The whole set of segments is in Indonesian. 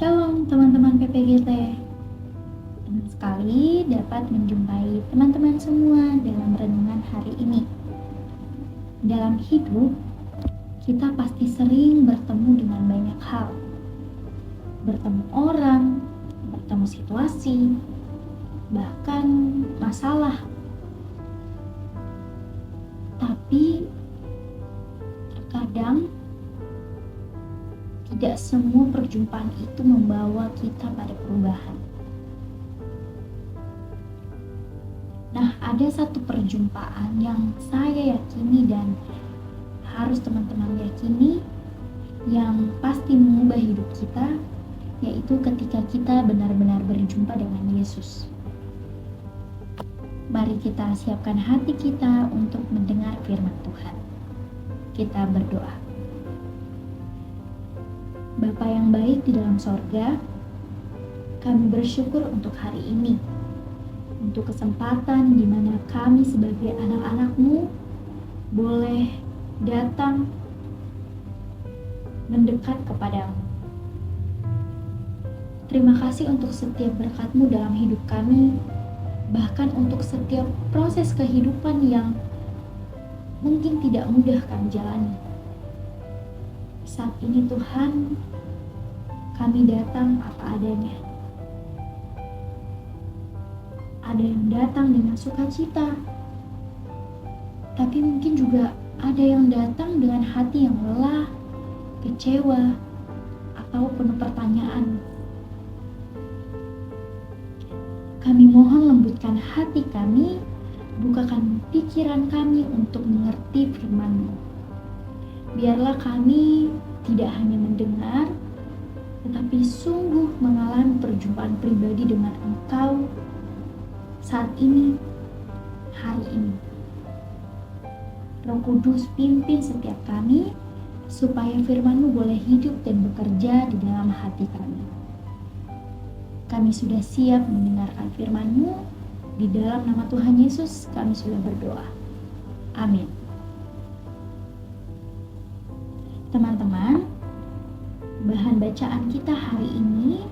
Shalom teman-teman PPGT. Senang sekali dapat menjumpai teman-teman semua dalam renungan hari ini. Dalam hidup, kita pasti sering bertemu dengan banyak hal. Bertemu orang, bertemu situasi, bahkan masalah. Tapi terkadang tidak semua perjumpaan itu membawa kita pada perubahan. Nah, ada satu perjumpaan yang saya yakini dan harus teman-teman yakini yang pasti mengubah hidup kita, yaitu ketika kita benar-benar berjumpa dengan Yesus. Mari kita siapkan hati kita untuk mendengar firman Tuhan. Kita berdoa. Bapa yang baik di dalam sorga, kami bersyukur untuk hari ini, untuk kesempatan di mana kami sebagai anak-anak-Mu boleh datang mendekat kepadamu. Terima kasih untuk setiap berkat-Mu dalam hidup kami, bahkan untuk setiap proses kehidupan yang mungkin tidak mudah kami jalani. Saat ini Tuhan, kami datang apa adanya. Ada yang datang dengan sukacita, tapi mungkin juga ada yang datang dengan hati yang lelah, kecewa, atau penuh pertanyaan. Kami mohon lembutkan hati kami, bukakan pikiran kami untuk mengerti firman-Mu. Biarlah kami tidak hanya mendengar, tetapi sungguh mengalami perjumpaan pribadi dengan Engkau saat ini, hari ini. Roh Kudus pimpin setiap kami, supaya firman-Mu boleh hidup dan bekerja di dalam hati kami. Kami sudah siap mendengarkan firman-Mu, di dalam nama Tuhan Yesus kami sudah berdoa. Amin. Teman-teman, bahan bacaan kita hari ini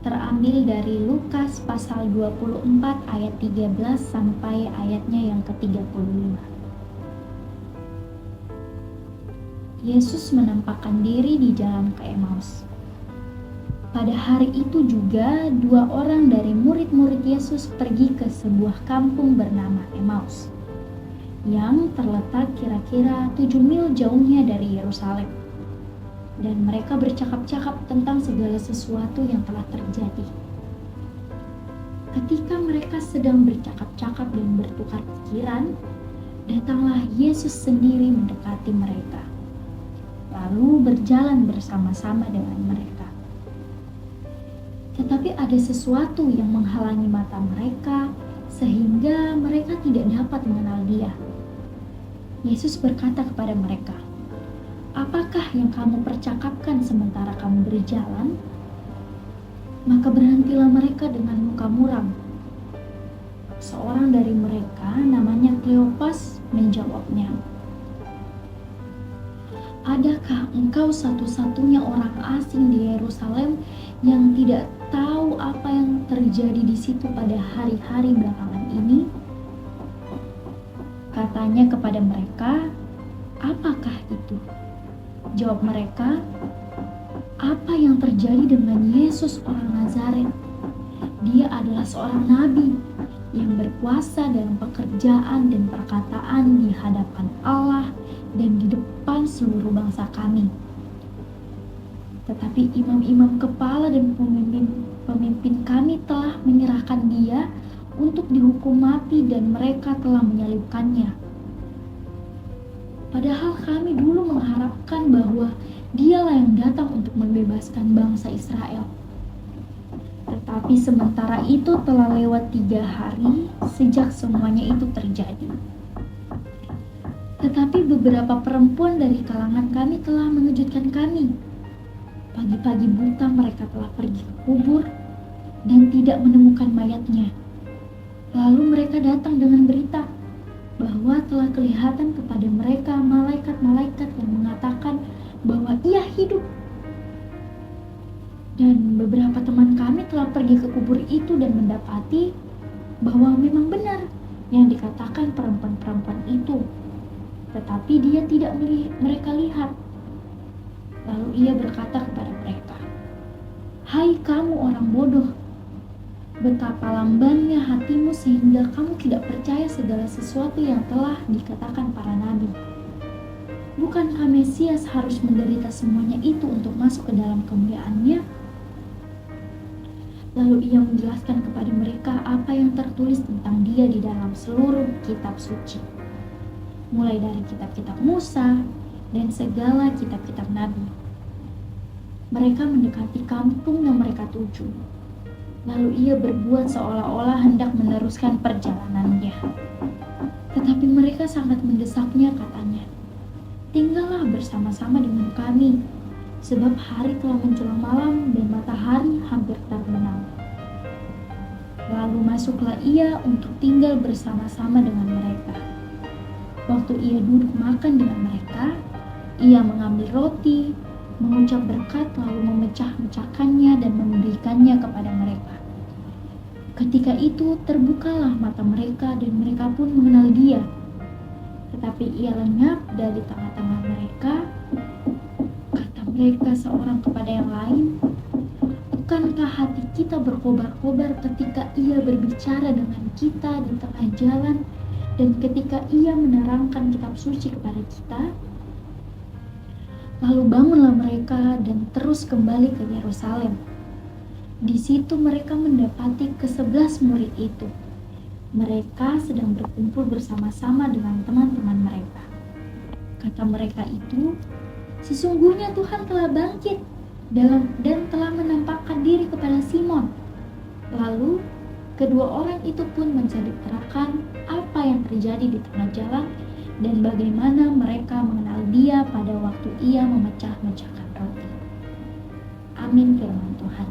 terambil dari Lukas pasal 24 ayat 13 sampai ayatnya yang ke-35. Yesus menampakkan diri di jalan ke Emmaus. Pada hari itu juga 2 orang dari murid-murid Yesus pergi ke sebuah kampung bernama Emmaus, yang terletak kira-kira 7 mil jauhnya dari Yerusalem. Dan mereka bercakap-cakap tentang segala sesuatu yang telah terjadi. Ketika mereka sedang bercakap-cakap dan bertukar pikiran, datanglah Yesus sendiri mendekati mereka, lalu berjalan bersama-sama dengan mereka. Tetapi ada sesuatu yang menghalangi mata mereka, sehingga mereka tidak dapat mengenal Dia. Yesus berkata kepada mereka, "Apakah yang kamu percakapkan sementara kamu berjalan?" Maka berhentilah mereka dengan muka muram. Seorang dari mereka, namanya Kleopas, menjawabnya, "Adakah engkau satu-satunya orang asing di Yerusalem yang tidak tahu apa yang terjadi di situ pada hari-hari belakangan ini?" Katanya kepada mereka, "Apakah itu?" Jawab mereka, "Apa yang terjadi dengan Yesus orang Nazaret? Dia adalah seorang nabi yang berkuasa dalam pekerjaan dan perkataan di hadapan Allah dan di depan seluruh bangsa kami. Tetapi imam-imam kepala dan pemimpin kami telah menyerahkan Dia untuk dihukum mati dan mereka telah menyalibkannya. Padahal kami dulu mengharapkan bahwa Dialah yang datang untuk membebaskan bangsa Israel. Tetapi sementara itu telah lewat 3 hari sejak semuanya itu terjadi. Tetapi beberapa perempuan dari kalangan kami telah mengejutkan kami. Pagi-pagi buta mereka telah pergi ke kubur dan tidak menemukan mayatnya. Lalu mereka datang dengan berita bahwa telah kelihatan kepada mereka malaikat-malaikat yang mengatakan bahwa Ia hidup. Dan beberapa teman kami telah pergi ke kubur itu dan mendapati bahwa memang benar yang dikatakan perempuan-perempuan itu, tetapi dia tidak mereka lihat. Lalu ia berkata kepada mereka, "Hai kamu orang bodoh, betapa lambannya hatimu sehingga kamu tidak percaya segala sesuatu yang telah dikatakan para nabi. Bukankah Mesias harus menderita semuanya itu untuk masuk ke dalam kemuliaan-Nya?" Lalu ia menjelaskan kepada mereka apa yang tertulis tentang dia di dalam seluruh kitab suci, mulai dari kitab-kitab Musa dan segala kitab-kitab nabi. Mereka mendekati kampung yang mereka tuju. Lalu ia berbuat seolah-olah hendak meneruskan perjalanannya. Tetapi mereka sangat mendesaknya, katanya, "Tinggallah bersama-sama dengan kami, sebab hari telah menjelang malam dan matahari hampir terbenam." Lalu masuklah ia untuk tinggal bersama-sama dengan mereka. Waktu ia duduk makan dengan mereka, ia mengambil roti, mengucap berkat, lalu memecah-mecahkannya dan memberikannya kepada mereka. Ketika itu terbukalah mata mereka dan mereka pun mengenal dia. Tetapi ia lenyap dari tengah-tengah mereka. Kata mereka seorang kepada yang lain, "Bukankah hati kita berkobar-kobar ketika ia berbicara dengan kita di tengah jalan dan ketika ia menerangkan kitab suci kepada kita?" Lalu bangunlah mereka dan terus kembali ke Yerusalem. Di situ mereka mendapati ke-11 murid itu. Mereka sedang berkumpul bersama-sama dengan teman-teman mereka. Kata mereka itu, "Sesungguhnya Tuhan telah bangkit dan telah menampakkan diri kepada Simon." Lalu kedua orang itu pun menceritakan apa yang terjadi di tengah jalan dan bagaimana mereka mengenal dia pada waktu ia memecah-mecahkan roti. Amin firman Tuhan.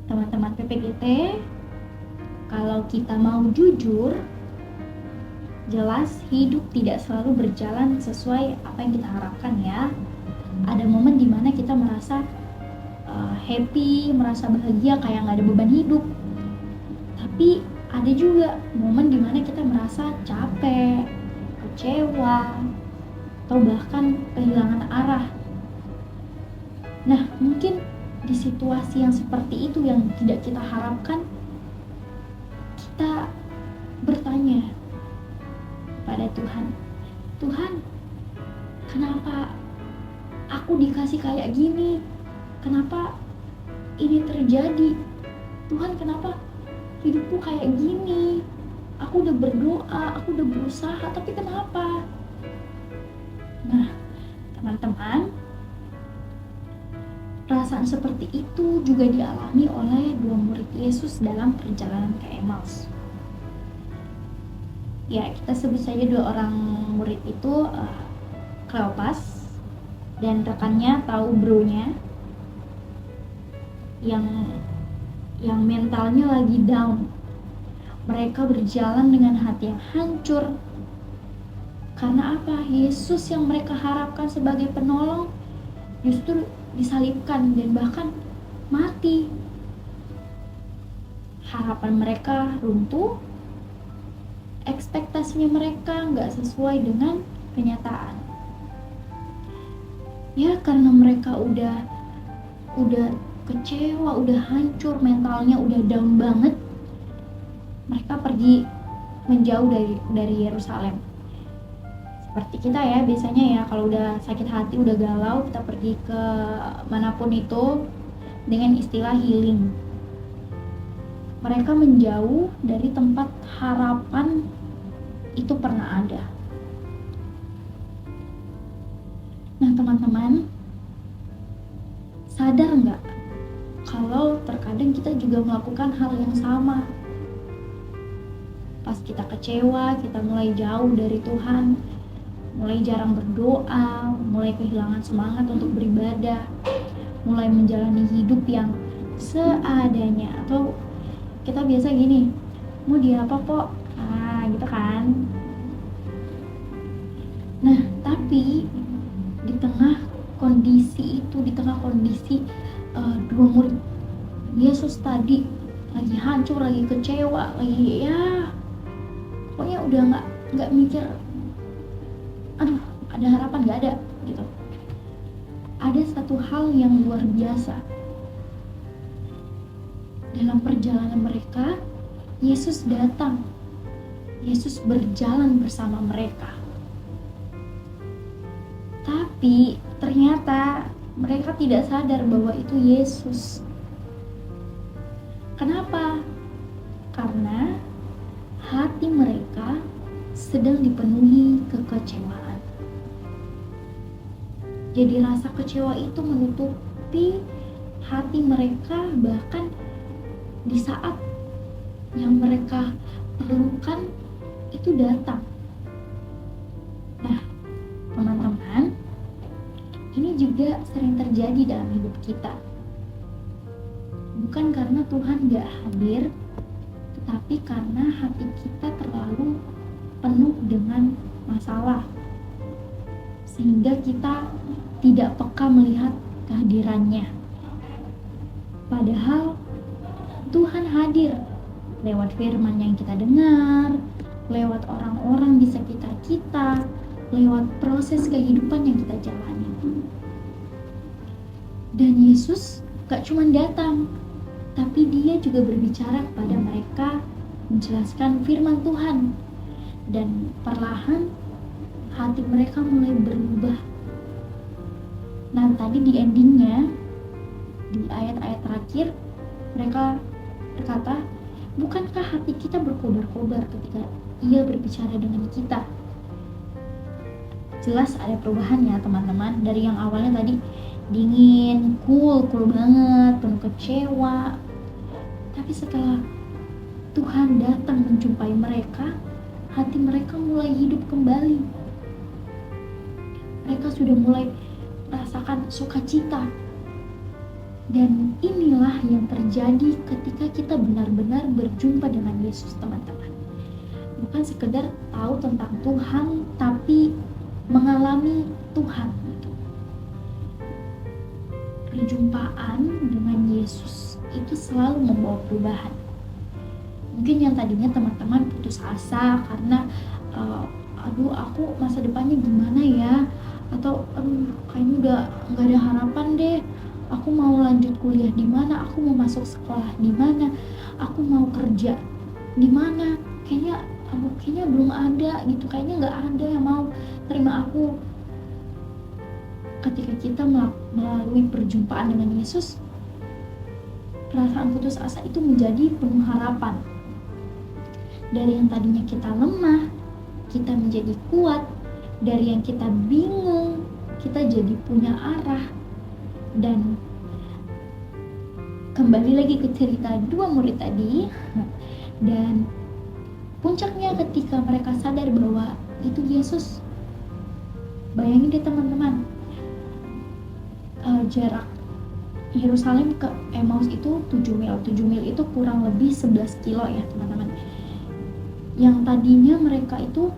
Teman-teman PPGT, kalau kita mau jujur, jelas hidup tidak selalu berjalan sesuai apa yang kita harapkan ya. Ada momen dimana kita merasa happy, merasa bahagia, kayak gak ada beban hidup. Tapi ada juga momen dimana kita merasa capek, kecewa, atau bahkan kehilangan arah. Nah, mungkin di situasi yang seperti itu yang tidak kita harapkan, kita bertanya pada Tuhan, "Tuhan, kenapa aku dikasih kayak gini? Kenapa ini terjadi? Tuhan, kenapa hidupku kayak gini? Aku udah berdoa, aku udah berusaha, tapi kenapa?" Nah, teman-teman, perasaan seperti itu juga dialami oleh dua murid Yesus dalam perjalanan ke Emmaus. Ya, kita sebut saja dua orang murid itu, Kleopas dan rekannya tahu bronya yang mentalnya lagi down. Mereka berjalan dengan hati yang hancur. Karena apa? Yesus yang mereka harapkan sebagai penolong justru disalibkan dan bahkan mati. Harapan mereka runtuh, ekspektasinya mereka nggak sesuai dengan kenyataan. Ya, karena mereka udah kecewa, udah hancur, mentalnya udah down banget, mereka pergi menjauh dari Yerusalem. Seperti kita ya, biasanya ya kalau udah sakit hati, udah galau, kita pergi ke manapun itu dengan istilah healing. Mereka menjauh dari tempat harapan itu pernah ada. Nah teman-teman, sadar nggak kalau terkadang kita juga melakukan hal yang sama? Pas kita kecewa, kita mulai jauh dari Tuhan, mulai jarang berdoa, mulai kehilangan semangat untuk beribadah, mulai menjalani hidup yang seadanya. Atau kita biasa gini, mau diapa kok? Gitu kan. Nah, tapi di tengah kondisi itu, di tengah kondisi dua murid Yesus tadi lagi hancur, lagi kecewa, lagi ya pokoknya udah nggak mikir, aduh ada harapan, nggak ada gitu. Ada satu hal yang luar biasa dalam perjalanan mereka. Yesus datang, Yesus berjalan bersama mereka. Tapi ternyata mereka tidak sadar bahwa itu Yesus. Kenapa? Karena hati mereka sedang dipenuhi kekecewaan. Jadi rasa kecewa itu menutupi hati mereka, bahkan di saat yang mereka perlukan itu datang. Nah, teman-teman, ini juga sering terjadi dalam hidup kita. Bukan karena Tuhan gak hadir, tetapi karena hati kita terlalu penuh dengan masalah, sehingga kita tidak peka melihat kehadirannya. Padahal Tuhan hadir lewat firman yang kita dengar, lewat orang-orang di sekitar kita, lewat proses kehidupan yang kita jalani. Dan Yesus gak cuma datang, tapi dia juga berbicara kepada mereka, menjelaskan firman Tuhan. Dan perlahan hati mereka mulai berubah. Nah, tadi di endingnya, di ayat-ayat terakhir, mereka berkata, bukankah hati kita berkobar-kobar ketika ia berbicara dengan kita? Jelas ada perubahan ya teman-teman. Dari yang awalnya tadi dingin, cool banget, penuh kecewa. Tapi setelah Tuhan datang menjumpai mereka, hati mereka mulai hidup kembali. Mereka sudah mulai merasakan sukacita. Dan inilah yang terjadi ketika kita benar-benar berjumpa dengan Yesus, teman-teman. Bukan sekedar tahu tentang Tuhan, tapi mengalami Tuhan. Perjumpaan dengan Yesus itu selalu membawa perubahan. Mungkin yang tadinya teman-teman putus asa karena aduh aku masa depannya gimana ya, atau kayaknya udah nggak ada harapan deh, aku mau lanjut kuliah di mana, aku mau masuk sekolah di mana, aku mau kerja di mana, kayaknya belum ada gitu, kayaknya nggak ada yang mau terima aku. Ketika kita melalui perjumpaan dengan Yesus, perasaan putus asa itu menjadi penuh harapan. Dari yang tadinya kita lemah, kita menjadi kuat. Dari yang kita bingung, kita jadi punya arah. Dan kembali lagi ke cerita dua murid tadi, dan puncaknya ketika mereka sadar bahwa itu Yesus. Bayangin deh teman-teman, jarak Yerusalem ke Emmaus itu 7 mil. 7 mil itu kurang lebih 11 kilo ya teman-teman. Yang tadinya mereka itu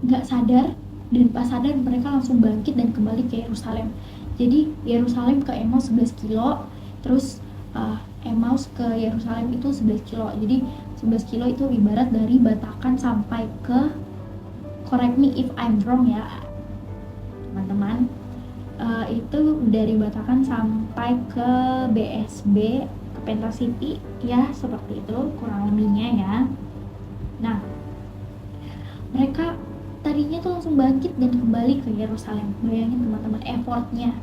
gak sadar, dan pas sadar mereka langsung bangkit dan kembali ke Yerusalem. Jadi Yerusalem ke Emmaus 11 kilo, terus Emmaus ke Yerusalem itu 11 kilo. Jadi 11 kilo itu ibarat dari Batakan sampai ke, correct me if I'm wrong ya teman-teman, itu dari Batakan sampai ke BSB, ke Pentasiti ya, seperti itu kurang lebihnya ya. Nah, mereka tadinya tuh langsung bangkit dan kembali ke Yerusalem. Bayangin teman-teman effortnya.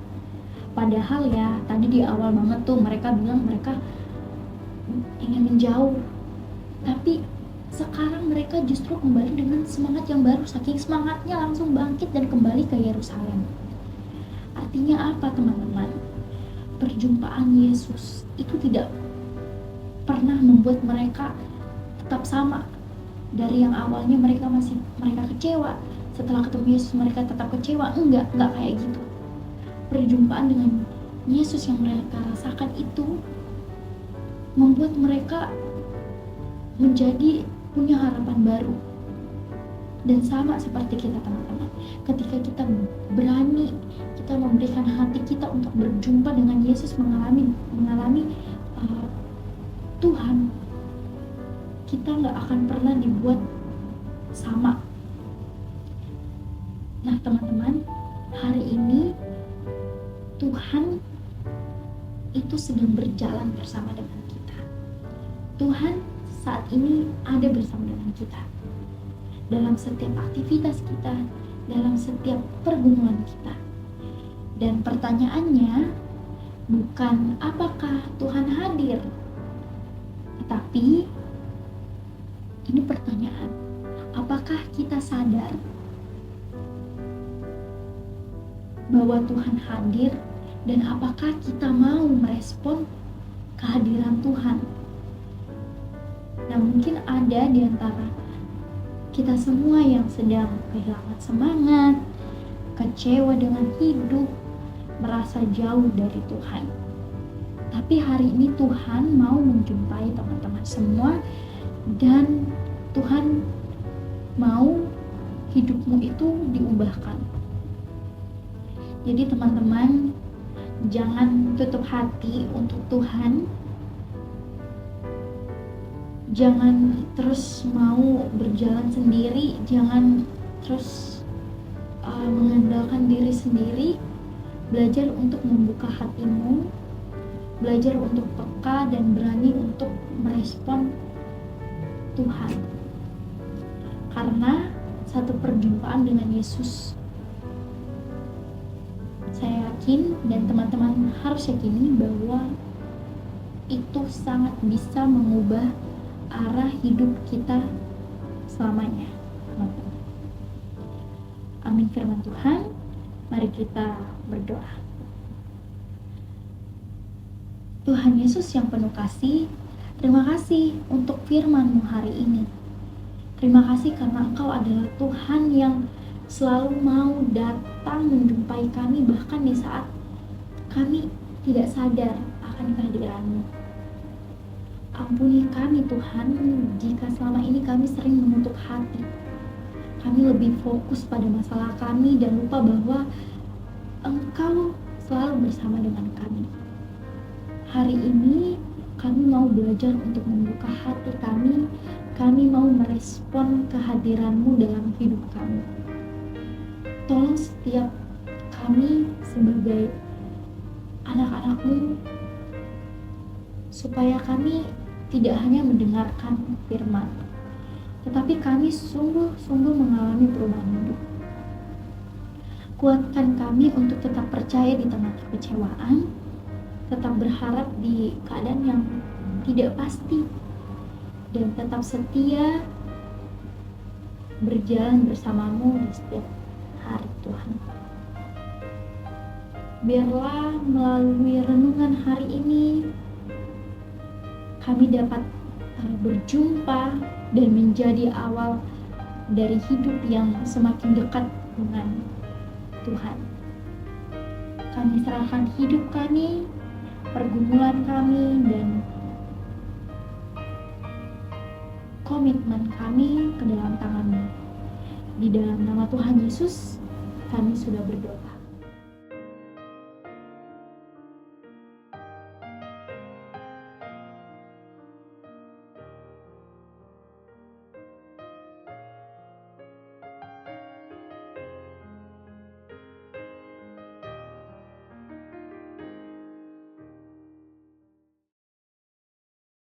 Padahal ya tadi di awal banget tuh mereka bilang mereka ingin menjauh, tapi sekarang mereka justru kembali dengan semangat yang baru. Saking semangatnya langsung bangkit dan kembali ke Yerusalem. Artinya apa teman-teman? Perjumpaan Yesus itu tidak pernah membuat mereka tetap sama. Dari yang awalnya mereka kecewa, setelah ketemu Yesus mereka tetap kecewa. Enggak kayak gitu. Perjumpaan dengan Yesus yang mereka rasakan itu membuat mereka menjadi punya harapan baru. Dan sama seperti kita teman-teman, ketika kita berani, kita memberikan hati kita untuk berjumpa dengan Yesus, mengalami Tuhan, kita nggak akan pernah dibuat sama. Nah teman-teman, hari ini Tuhan itu sedang berjalan bersama dengan kita. Tuhan saat ini ada bersama dengan kita dalam setiap aktivitas kita, dalam setiap pergumulan kita. Dan pertanyaannya bukan apakah Tuhan hadir, tetapi ini pertanyaan, apakah kita sadar bahwa Tuhan hadir, dan apakah kita mau merespon kehadiran Tuhan? Nah, mungkin ada di antara kita semua yang sedang kehilangan semangat, kecewa dengan hidup, merasa jauh dari Tuhan. Tapi hari ini Tuhan mau menjumpai teman-teman semua, dan Tuhan mau hidupmu itu diubahkan. Jadi teman-teman, jangan tutup hati untuk Tuhan. Jangan terus mau berjalan sendiri, jangan terus mengandalkan diri sendiri. Belajar untuk membuka hatimu, belajar untuk peka dan berani untuk merespon Tuhan. Karena satu perjumpaan dengan Yesus, saya yakin dan teman-teman harus yakini bahwa itu sangat bisa mengubah arah hidup kita selamanya, teman-teman. Amin firman Tuhan. Mari kita berdoa. Tuhan Yesus yang penuh kasih, terima kasih untuk firman-Mu hari ini. Terima kasih karena Engkau adalah Tuhan yang selalu mau datang menjumpai kami, bahkan di saat kami tidak sadar akan kehadiran-Mu. Ampuni kami Tuhan, jika selama ini kami sering menutup hati. Kami lebih fokus pada masalah kami dan lupa bahwa Engkau selalu bersama dengan kami. Hari ini kami mau belajar untuk membuka hati kami mau merespon kehadiran-Mu dalam hidup kami. Tolong setiap kami sebagai anak-anak-Mu, supaya kami tidak hanya mendengarkan firman, tetapi kami sungguh-sungguh mengalami perubahan hidup. Kuatkan kami untuk tetap percaya di tengah kekecewaan, tetap berharap di keadaan yang tidak pasti, dan tetap setia berjalan bersama-Mu di setiap hari Tuhan. Biarlah melalui renungan hari ini kami dapat berjumpa dan menjadi awal dari hidup yang semakin dekat dengan Tuhan. Kami serahkan hidup kami, pergumulan kami, dan komitmen kami ke dalam tangan-Mu. Di dalam nama Tuhan Yesus, kami sudah berdoa.